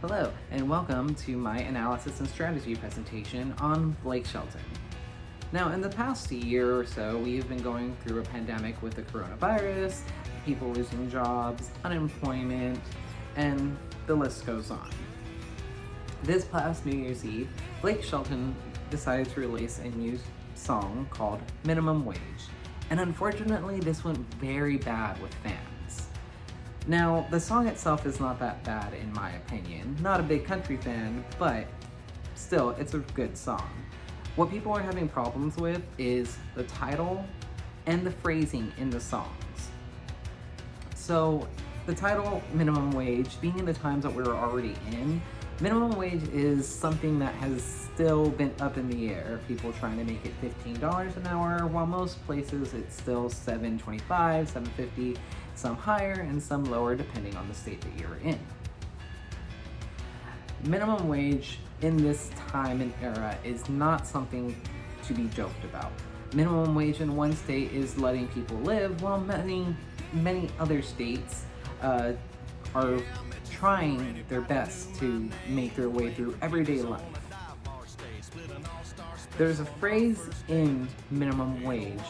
Hello, and welcome to my analysis and strategy presentation on Blake Shelton. Now, in the past year or so, we've been going through a pandemic with the coronavirus, people losing jobs, unemployment, and the list goes on. This past New Year's Eve, Blake Shelton decided to release a new song called Minimum Wage, and unfortunately, this went very bad with fans. Now, the song itself is not that bad in my opinion. Not a big country fan, but still, it's a good song. What people are having problems with is the title and the phrasing in the songs. So, the title, Minimum Wage, being in the times that we're already in, minimum wage is something that has still been up in the air. People trying to make it $15 an hour, while most places it's still $7.25, $7.50, some higher and some lower depending on the state that you're in. Minimum wage in this time and era is not something to be joked about. Minimum wage in one state is letting people live, while many other states are trying their best to make their way through everyday life. There's a phrase in minimum wage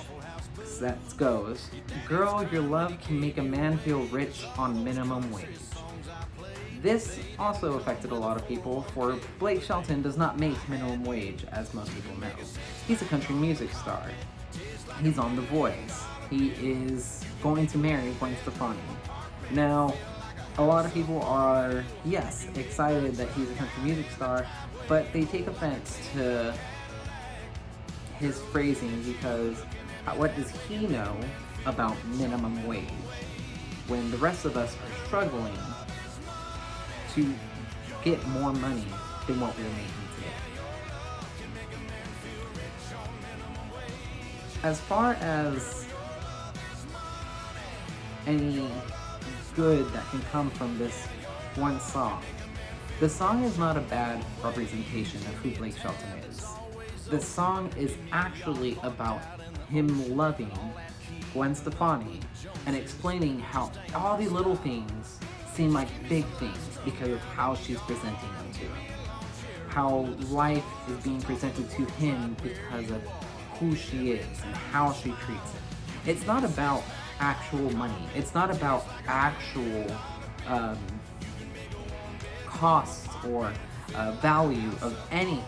that goes, "Girl, your love can make a man feel rich on minimum wage." This also affected a lot of people, for Blake Shelton does not make minimum wage, as most people know. He's a country music star. He's on The Voice. He is going to marry Gwen Stefani. Now, a lot of people are, yes, excited that he's a country music star, but they take offense to his phrasing because what does he know about minimum wage when the rest of us are struggling to get more money than what we're making today? As far as any good that can come from this one song, the song is not a bad representation of who Blake Shelton is. The song is actually about him loving Gwen Stefani and explaining how all the little things seem like big things because of how she's presenting them to him. How life is being presented to him because of who she is and how she treats him. It's not about actual money. It's not about actual costs or value of anything.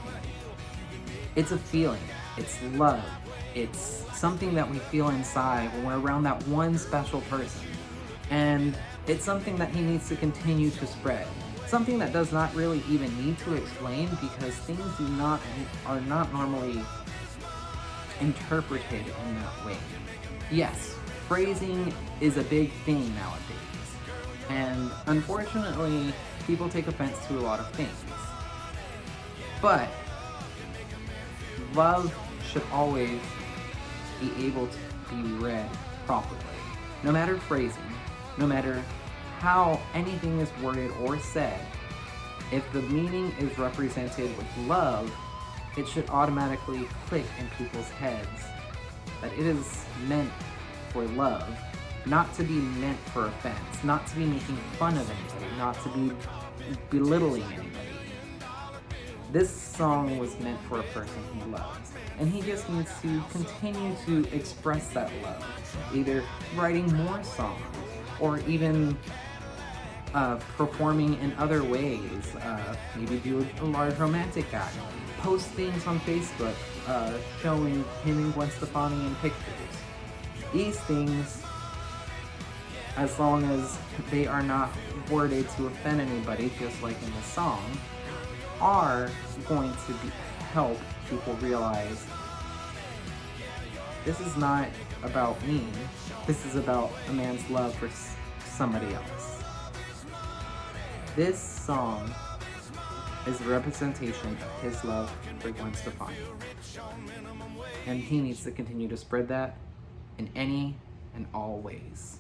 It's a feeling. It's love. It's something that we feel inside when we're around that one special person. And it's something that he needs to continue to spread. Something that does not really even need to explain because things are not normally interpreted in that way. Yes, phrasing is a big thing nowadays. And unfortunately, people take offense to a lot of things. But love should always be able to be read properly. No matter phrasing, no matter how anything is worded or said, if the meaning is represented with love, it should automatically click in people's heads that it is meant for love, not to be meant for offense, not to be making fun of anybody, not to be belittling anybody. This song was meant for a person he loves, and he just needs to continue to express that love, either writing more songs or even performing in other ways, maybe do a large romantic act, post things on Facebook showing him and Gwen Stefani in pictures. These things, as long as they are not worded to offend anybody, just like in the song, are going to help people realize this is not about me, this is about a man's love for somebody else. This song is a representation of his love for Gwen Stefani. And he needs to continue to spread that in any and all ways.